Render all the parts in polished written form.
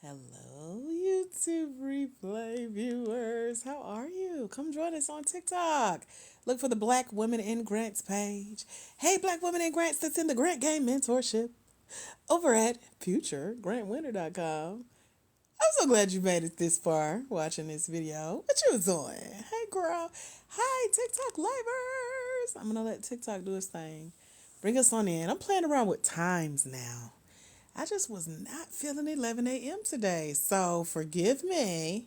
Hello, YouTube replay viewers. How are you? Come join us on TikTok. Look for the Black Women in Grants page. Hey, Black Women in Grants that's in the Grant Game Mentorship over at futuregrantwinner.com. I'm so glad you made it this far watching this video. What you was doing? Hey, girl. Hi, TikTok livers. I'm going to let TikTok do its thing. Bring us on in. I'm playing around with times now. I just was not feeling 11 a.m. today, so forgive me.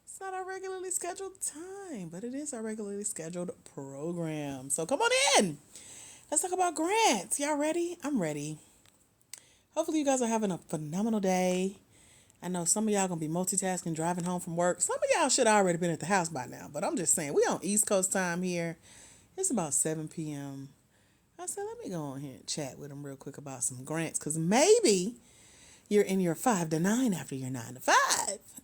It's not our regularly scheduled time, but it is our regularly scheduled program. So come on in. Let's talk about grants. Y'all ready? I'm ready. Hopefully you guys are having a phenomenal day. I know some of y'all gonna be multitasking, driving home from work. Some of y'all should have already been at the house by now, but I'm just saying, we on East Coast time here. It's about 7 p.m. I said, let me go on here and chat with them real quick about some grants, because maybe you're in your 5 to 9 after your 9 to 5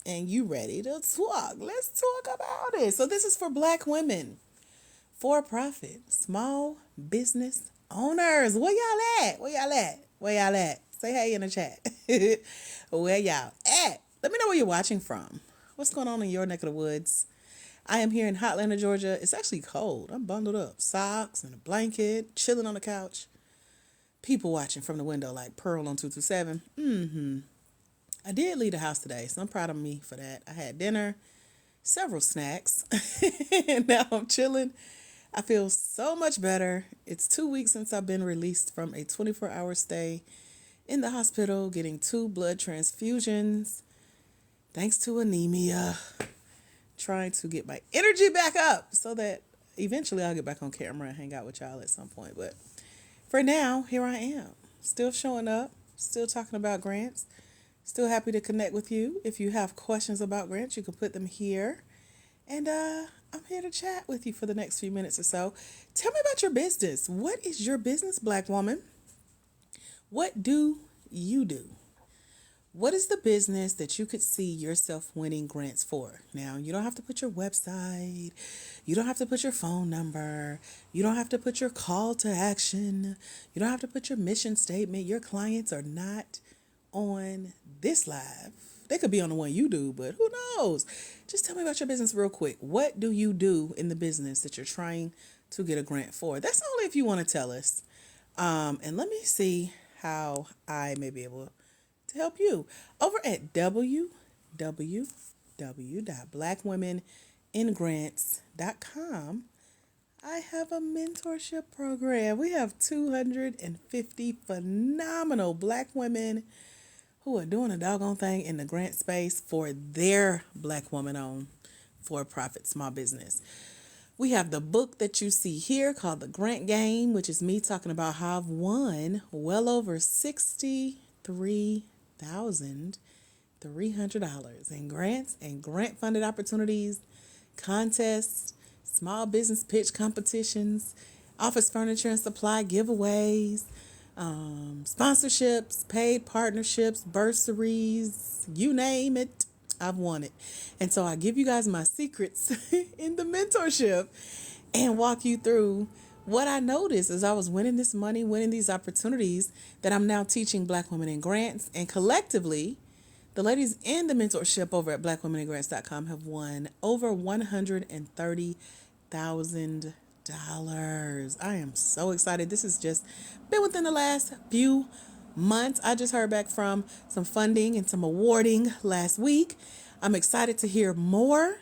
and you ready to talk. Let's talk about it. So this is for Black women, for-profit, small business owners. Where y'all at? Where y'all at? Where y'all at? Say hey in the chat. Where y'all at? Let me know where you're watching from. What's going on in your neck of the woods? I am here in Hotlanta, Georgia. It's actually cold. I'm bundled up. Socks and a blanket, chilling on the couch. People watching from the window like Pearl on 227. I did leave the house today, so I'm proud of me for that. I had dinner, several snacks, and now I'm chilling. I feel so much better. It's 2 weeks since I've been released from a 24-hour stay in the hospital, getting 2 blood transfusions, thanks to anemia. Trying to get my energy back up so that eventually I'll get back on camera and hang out with y'all at some point. But for now, here I am, still showing up, still talking about grants, still happy to connect with you. If you have questions about grants, you can put them here. And I'm here to chat with you for the next few minutes or so. Tell me about your business. What is your business, Black woman? What do you do? What is the business that you could see yourself winning grants for? Now, you don't have to put your website. You don't have to put your phone number. You don't have to put your call to action. You don't have to put your mission statement. Your clients are not on this live. They could be on the one you do, but who knows? Just tell me about your business real quick. What do you do in the business that you're trying to get a grant for? That's only if you want to tell us. And let me see how I may be able to help you over at www.blackwomeningrants.com. I have a mentorship program. We have 250 phenomenal Black women who are doing a doggone thing in the grant space for their Black woman owned for-profit small business. We have the book that you see here called The Grant Game, which is me talking about how I've won well over $63,300 in grants and grant funded opportunities, contests, small business pitch competitions, office furniture and supply giveaways, sponsorships, paid partnerships, bursaries, you name it. I've won it. And so I give you guys my secrets in the mentorship and walk you through what I noticed as I was winning this money, winning these opportunities that I'm now teaching Black women in grants. And collectively, the ladies in the mentorship over at blackwomeningrants.com have won over $130,000. I am so excited. This has just been within the last few months. I just heard back from some funding and some awarding last week. I'm excited to hear more,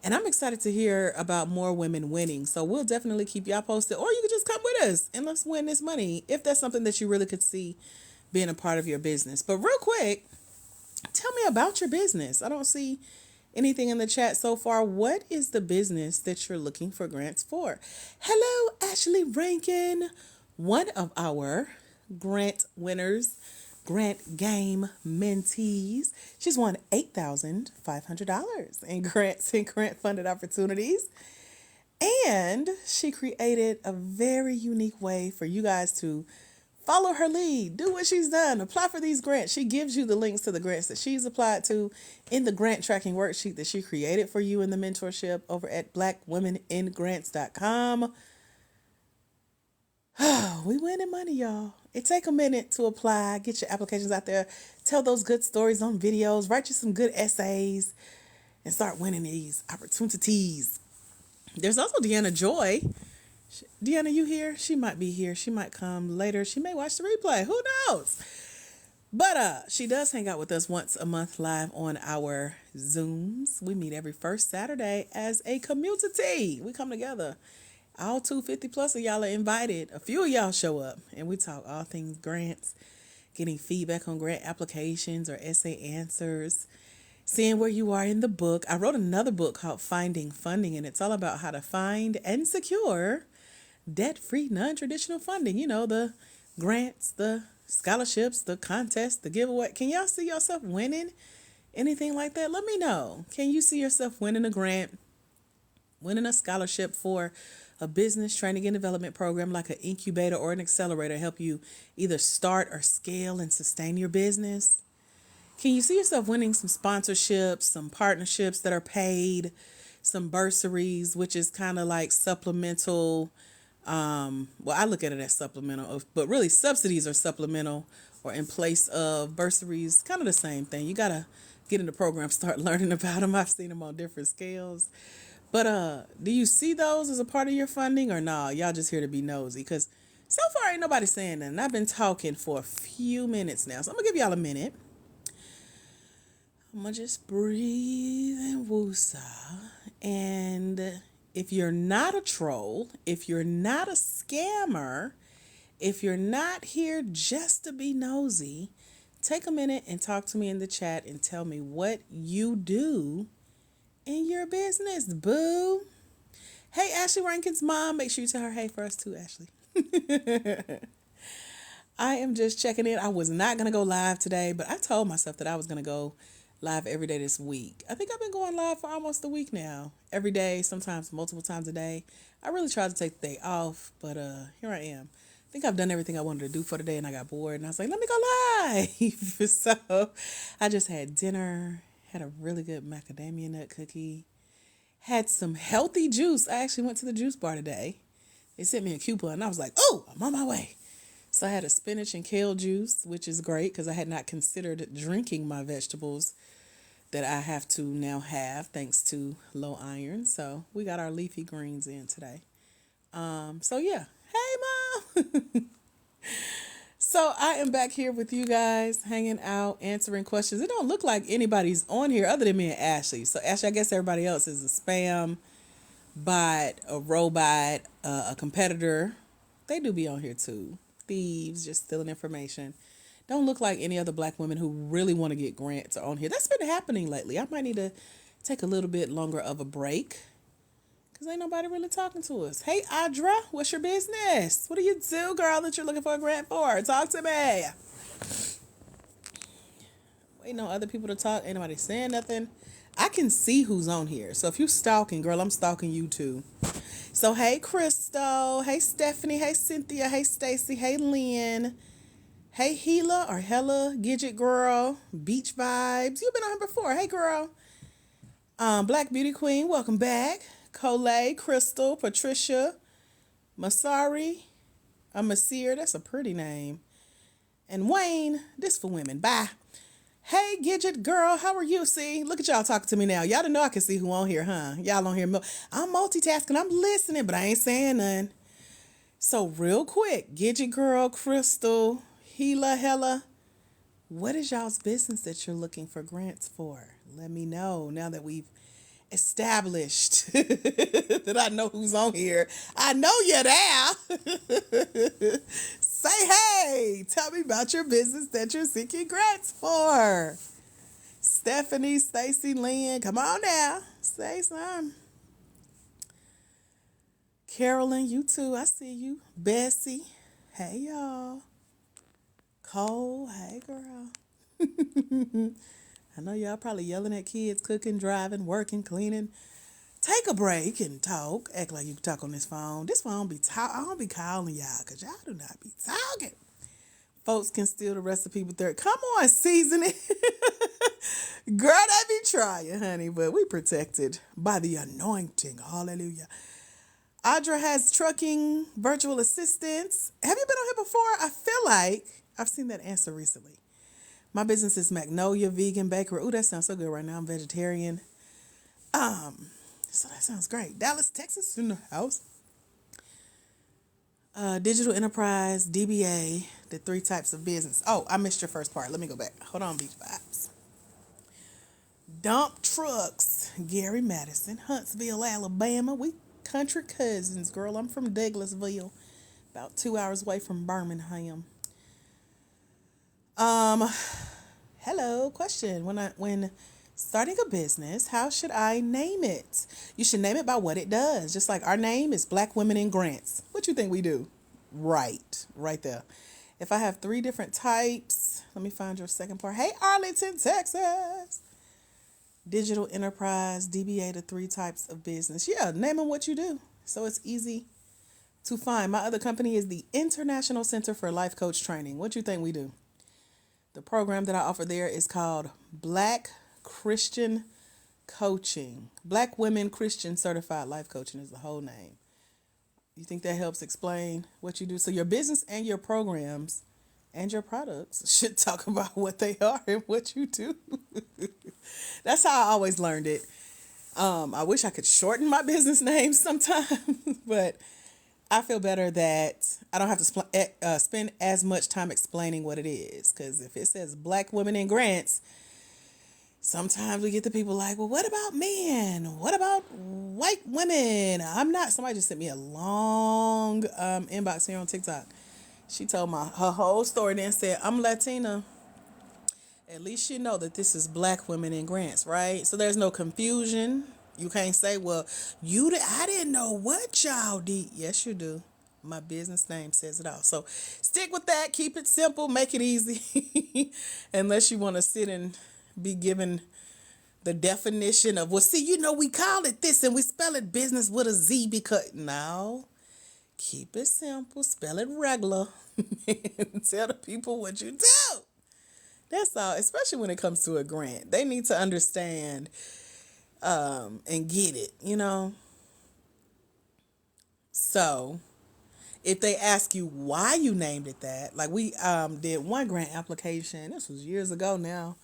and I'm excited to hear about more women winning. So we'll definitely keep y'all posted, or you can just come with us and let's win this money if that's something that you really could see being a part of your business. But real quick, tell me about your business. I don't see anything in the chat so far. What is the business that you're looking for grants for? Hello, Ashley Rankin, one of our grant winners, grant game mentees. She's won $8,500 in grants and grant funded opportunities. And she created a very unique way for you guys to follow her lead, do what she's done, apply for these grants. She gives you the links to the grants that she's applied to in the grant tracking worksheet that she created for you in the mentorship over at blackwomeningrants.com. We winning money, y'all. It take a minute to apply, get your applications out there, tell those good stories on videos, write you some good essays, and start winning these opportunities. There's also Deanna Joy. Deanna, you here? She might be here. She might come later. She may watch the replay. Who knows? But she does hang out with us once a month live on our Zooms. We meet every first Saturday as a community. We come together. All 250 plus of y'all are invited. A few of y'all show up and we talk all things grants, getting feedback on grant applications or essay answers, seeing where you are in the book. I wrote another book called Finding Funding, and it's all about how to find and secure debt-free, non-traditional funding. You know, the grants, the scholarships, the contests, the giveaway. Can y'all see yourself winning anything like that? Let me know. Can you see yourself winning a grant, winning a scholarship for a business training and development program like an incubator or an accelerator, help you either start or scale and sustain your business? Can you see yourself winning some sponsorships, some partnerships that are paid, some bursaries, which is kind of like supplemental? Well, I look at it as supplemental, but really subsidies are supplemental or in place of bursaries, kind of the same thing. You got to get in the program, start learning about them. I've seen them on different scales. But do you see those as a part of your funding or nah? Y'all just here to be nosy? Because so far ain't nobody saying that. And I've been talking for a few minutes now. So I'm going to give y'all a minute. I'm going to just breathe and woosah. And if you're not a troll, if you're not a scammer, if you're not here just to be nosy, take a minute and talk to me in the chat and tell me what you do in your business, boo. Hey, Ashley Rankin's mom. Make sure you tell her hey for us too, Ashley. I am just checking in. I was not going to go live today, but I told myself that I was going to go live every day this week. I think I've been going live for almost a week now. Every day, sometimes multiple times a day. I really tried to take the day off, but here I am. I think I've done everything I wanted to do for the day, and I got bored, and I was like, let me go live. So I just had dinner, had a really good macadamia nut cookie, had some healthy juice. I actually went to the juice bar today. They sent me a coupon, and I was like, oh, I'm on my way. So I had a spinach and kale juice, which is great because I had not considered drinking my vegetables that I have to now have thanks to low iron. So we got our leafy greens in today. So yeah. Hey, Mom. So I am back here with you guys, hanging out, answering questions. It don't look like anybody's on here other than me and Ashley. So Ashley, I guess everybody else is a spam bot, a robot, a competitor. They do be on here too. Thieves, just stealing information. Don't look like any other black women who really want to get grants are on here. That's been happening lately. I might need to take a little bit longer of a break because ain't nobody really talking to us. Hey, Audra, what's your business? What do you do, girl, that you're looking for a grant for? Talk to me. Waiting on other people to talk. Ain't nobody saying nothing. I can see who's on here. So if you stalking, girl, I'm stalking you too. So hey, Crystal. Hey, Stephanie. Hey, Cynthia. Hey, Stacy. Hey, Lynn. Hey, Hela or Hella, Gidget Girl, Beach Vibes. You've been on here before. Hey, girl. Black Beauty Queen, welcome back. Coley, Crystal, Patricia, Masari, Masir, that's a pretty name. And Wayne, this for women. Bye. Hey, Gidget Girl, how are you? See, look at y'all talking to me now. Y'all didn't know I can see who on here, huh? Y'all on here. I'm multitasking. I'm listening, but I ain't saying nothing. So real quick, Gidget Girl, Crystal, Hela, what is y'all's business that you're looking for grants for? Let me know now that we've established that I know who's on here. I know you're there. Say hey. Tell me about your business that you're seeking grants for. Stephanie, Stacy, Lynn, come on now. Say something. Carolyn, you too. I see you. Bessie, hey y'all. Cole, hey girl. I know y'all probably yelling at kids, cooking, driving, working, cleaning. Take a break and talk. Act like you can talk on this phone. This phone be I don't be calling y'all because y'all do not be talking. Folks can steal the recipe with their come on, season it. Girl, they be trying, honey, but we protected by the anointing. Hallelujah. Audra has trucking virtual assistants. Have you been on here before? I feel like I've seen that answer recently. My business is Magnolia Vegan Bakery. Ooh, that sounds so good right now. I'm vegetarian. So that sounds great. Dallas, Texas, in the house. Digital enterprise, DBA, the three types of business. Oh, I missed your first part. Let me go back. Hold on, Beach Vibes. Dump trucks, Gary Madison, Huntsville, Alabama. We country cousins, girl. I'm from Douglasville, about 2 hours away from Birmingham. Um, Hello, question. When starting a business, how should I name it? You should name it by what it does. Just like our name is Black Women in Grants. What you think we do? Right there. If I have three different types, let me find your second part. Hey, Arlington, Texas. Digital enterprise, DBA, the three types of business. Yeah, name them what you do. So it's easy to find. My other company is the International Center for Life Coach Training. What you think we do? The program that I offer there is called Black Christian Coaching. Black Women Christian Certified Life Coaching is the whole name. You think that helps explain what you do? So your business and your programs and your products should talk about what they are and what you do. That's how I always learned it. I wish I could shorten my business name sometimes, but I feel better that I don't have to spend as much time explaining what it is. Because if it says Black Women in Grants, sometimes we get the people like, well, what about men? What about white women? I'm not. Somebody just sent me a long inbox here on TikTok. She told her whole story, then said, I'm Latina. At least you know that this is Black Women in Grants, right? So there's no confusion. You can't say, well, I didn't know what y'all did. Yes, you do. My business name says it all. So stick with that. Keep it simple. Make it easy. Unless you want to sit and be given the definition of, well, see, we call it this and we spell it business with a Z because, no. Keep it simple. Spell it regular. And tell the people what you do. That's all. Especially when it comes to a grant. They need to understand and get it, So if they ask you why you named it that, like we did one grant application, this was years ago now,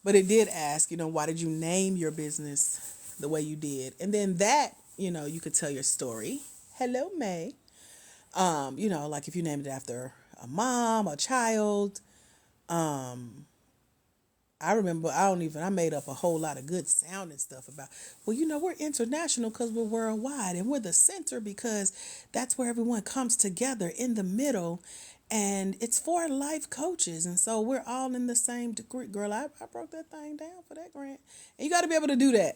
but it did ask, why did you name your business the way you did? And then that, you could tell your story. Hello, May. Like if you named it after a mom, a child. I remember I made up a whole lot of good sounding stuff about, well, we're international because we're worldwide and we're the center because that's where everyone comes together in the middle and it's for life coaches. And so we're all in the same degree. Girl, I broke that thing down for that grant. And you got to be able to do that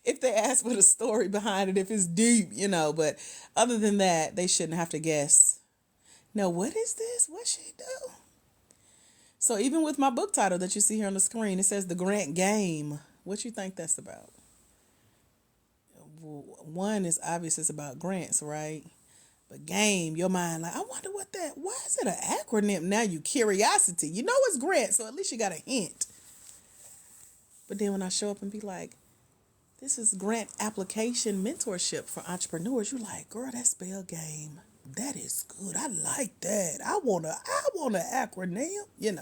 if they ask for the story behind it, if it's deep, but other than that, they shouldn't have to guess. No, what is this? What she do? So even with my book title that you see here on the screen, it says The Grant Game. What you think that's about? One is obvious, it's about grants, right? But game, your mind like, I wonder why is it an acronym? Now you curiosity. It's grant, so at least you got a hint. But then when I show up and be like, this is grant application mentorship for entrepreneurs, you're like, girl, that spell game. That is good. I like that. I want an acronym,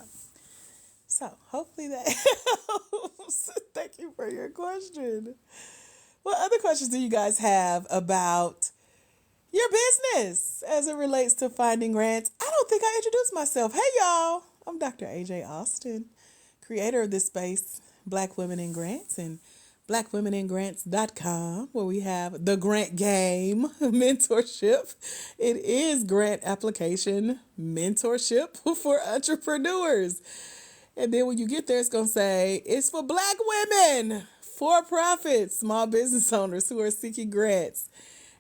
So hopefully that helps. Thank you for your question. What other questions do you guys have about your business as it relates to finding grants? I don't think I introduced myself. Hey, y'all. I'm Dr. AJ Austin, creator of this space, Black Women in Grants, and blackwomeningrants.com, where we have the grant game mentorship. It is grant application mentorship for entrepreneurs. And then when you get there, it's going to say it's for Black women, for-profit, small business owners who are seeking grants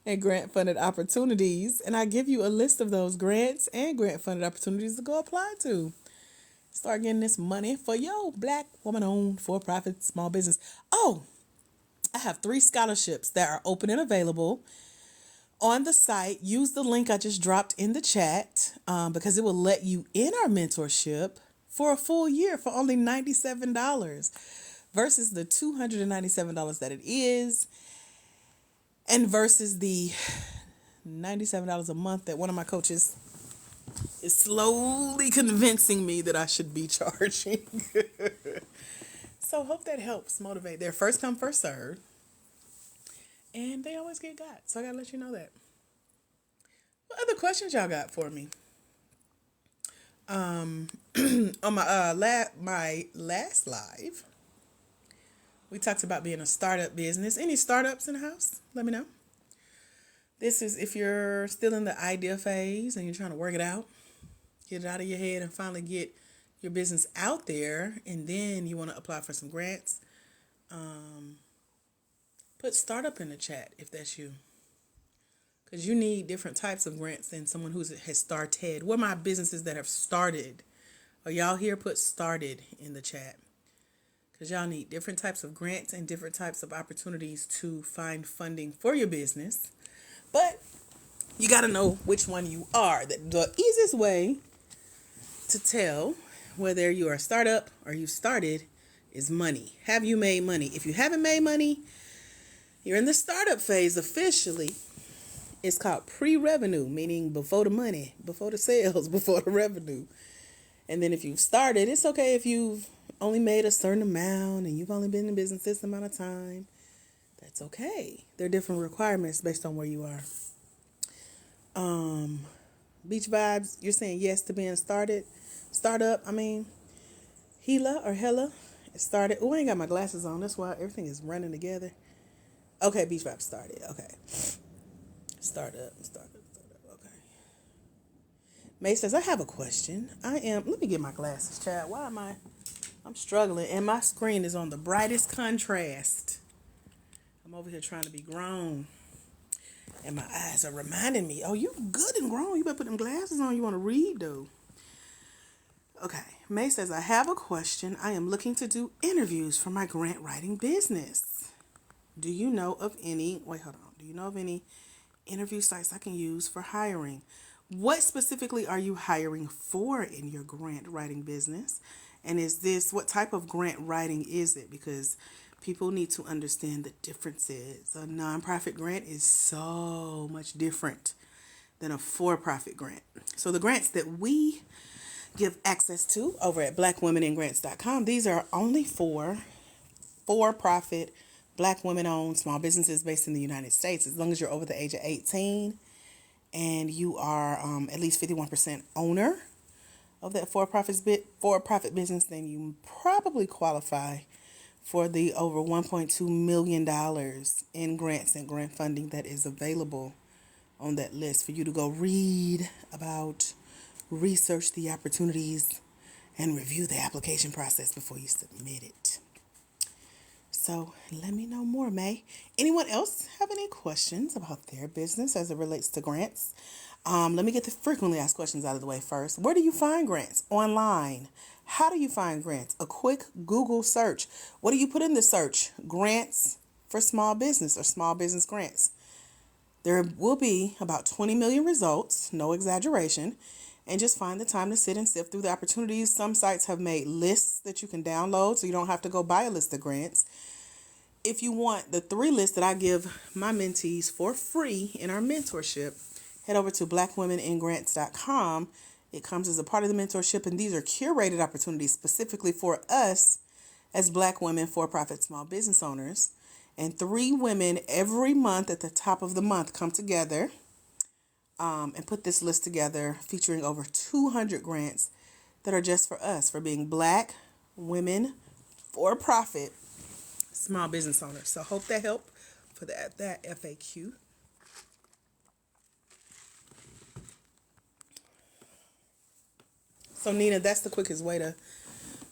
and grant-funded opportunities. And I give you a list of those grants and grant-funded opportunities to go apply to. Start getting this money for your Black woman-owned for-profit small business. Oh, I have 3 scholarships that are open and available on the site. Use the link I just dropped in the chat because it will let you in our mentorship for a full year for only $97 versus the $297 that it is. And versus the $97 a month that one of my coaches is slowly convincing me that I should be charging. So hope that helps motivate. Their first come, first serve. And they always get got. So I gotta let you know that. What other questions y'all got for me? On my last live, we talked about being a startup business. Any startups in the house? Let me know. This is if you're still in the idea phase and you're trying to work it out, get it out of your head and finally get your business out there, and then you want to apply for some grants. Put startup in the chat if that's you. Because you need different types of grants than someone who has started. What are my businesses that have started? Are y'all here? Put started in the chat. Because y'all need different types of grants and different types of opportunities to find funding for your business. But you got to know which one you are. The easiest way to tell whether you are a startup or you started is money. Have you made money? If you haven't made money, you're in the startup phase officially. It's called pre-revenue, meaning before the money, before the sales, before the revenue. And then if you've started, it's okay if you've only made a certain amount and you've only been in business this amount of time. That's okay. There are different requirements based on where you are. Beach vibes, you're saying yes to being startup. I mean, Hela or Hella, it started. Oh, I ain't got my glasses on. That's why everything is running together. Okay, beach vibes started. Okay. Startup. Okay. May says, I have a question. Let me get my glasses, Chad. I'm struggling, and my screen is on the brightest contrast. I'm over here trying to be grown, and my eyes are reminding me, oh, you good and grown. You better put them glasses on. You want to read, though. Okay. May says, I have a question. I am looking to do interviews for my grant writing business. Do you know of any interview sites I can use for hiring? What specifically are you hiring for in your grant writing business? And what type of grant writing is it? Because people need to understand the differences. A nonprofit grant is so much different than a for-profit grant. So the grants that we give access to over at blackwomeningrants.com, these are only for-profit Black women-owned small businesses based in the United States. As long as you're over the age of 18 and you are at least 51% owner of that for-profit business, then you probably qualify for the over $1.2 million in grants and grant funding that is available on that list for you to go read about, research the opportunities, and review the application process before you submit it. So let me know more, May. Anyone else have any questions about their business as it relates to grants? Let me get the frequently asked questions out of the way first. Where do you find grants? Online. How do you find grants? A quick Google search. What do you put in the search? Grants for small business or small business grants. There will be about 20 million results, no exaggeration, and just find the time to sit and sift through the opportunities. Some sites have made lists that you can download so you don't have to go buy a list of grants. If you want the 3 lists that I give my mentees for free in our mentorship, head over to blackwomeningrants.com. It comes as a part of the mentorship, and these are curated opportunities specifically for us as Black women for-profit small business owners. And 3 women every month at the top of the month come together and put this list together featuring over 200 grants that are just for us, for being Black women for-profit small business owners. So hope that helped for that FAQ. So Nina, that's the quickest way to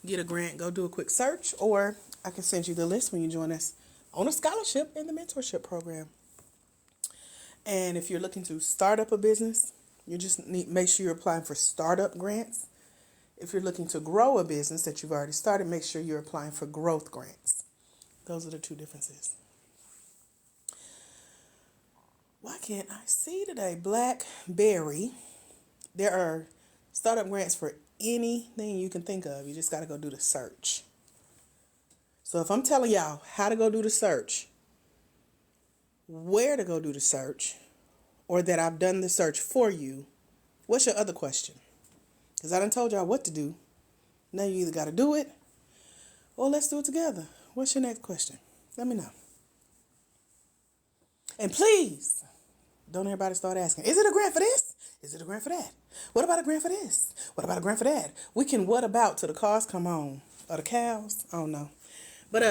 get a grant. Go do a quick search, or I can send you the list when you join us on a scholarship in the mentorship program. And if you're looking to start up a business, you just need make sure you're applying for startup grants. If you're looking to grow a business that you've already started, make sure you're applying for growth grants. Those are the 2 differences. Why can't I see today? Blackberry. There are startup grants for anything you can think of. You just got to go do the search. So if I'm telling y'all how to go do the search, where to go do the search, or that I've done the search for you, what's your other question? Because I done told y'all what to do. Now you either got to do it or let's do it together. What's your next question? Let me know. And please, don't everybody start asking, is it a grant for this? Is it a grant for that? What about a grant for this? What about a grant for that? We can what about till the cars come on. Or the cows? I don't know. But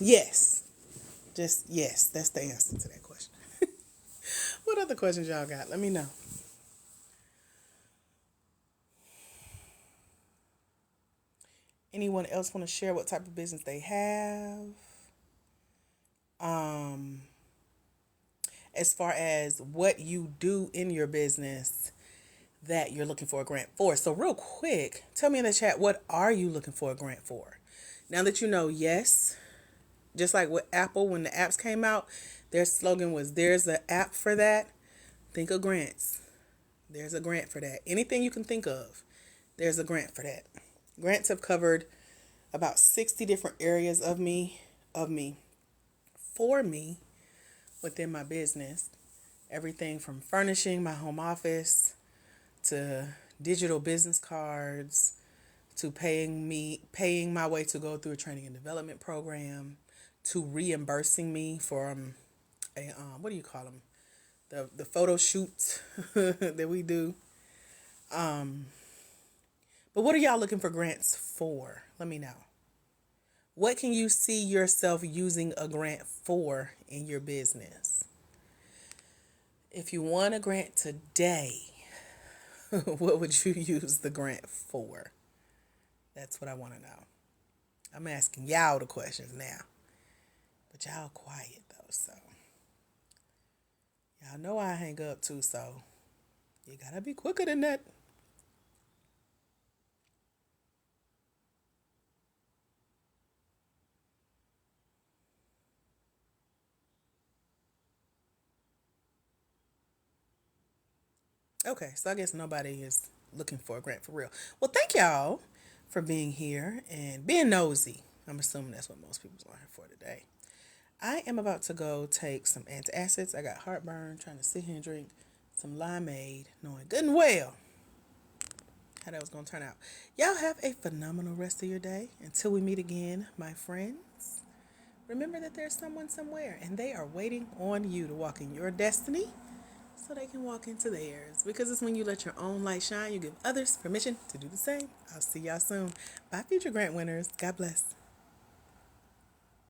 yes. Just yes, that's the answer to that question. What other questions y'all got? Let me know. Anyone else want to share what type of business they have? Um, as far as what you do in your business that you're looking for a grant for. So real quick, tell me in the chat, what are you looking for a grant for? Now that you know, yes, just like with Apple, when the apps came out, their slogan was, there's an app for that. Think of grants. There's a grant for that. Anything you can think of, there's a grant for that. Grants have covered about 60 different areas of me, for me, within my business. Everything from furnishing my home office to digital business cards to paying my way to go through a training and development program to reimbursing me for a what do you call them, the photo shoots that we do. But what are y'all looking for grants for? Let me know. What can you see yourself using a grant for in your business? If you won a grant today, what would you use the grant for? That's what I want to know. I'm asking y'all the questions now. But y'all quiet though, so. Y'all know I hang up too, so you gotta be quicker than that. Okay, so I guess nobody is looking for a grant for real. Well, thank y'all for being here and being nosy. I'm assuming that's what most people's on here for today. I am about to go take some antacids. I got heartburn, trying to sit here and drink some limeade, knowing good and well how that was going to turn out. Y'all have a phenomenal rest of your day. Until we meet again, my friends, remember that there's someone somewhere and they are waiting on you to walk in your destiny so they can walk into theirs. Because it's when you let your own light shine, you give others permission to do the same. I'll see y'all soon. Bye, future grant winners. God bless.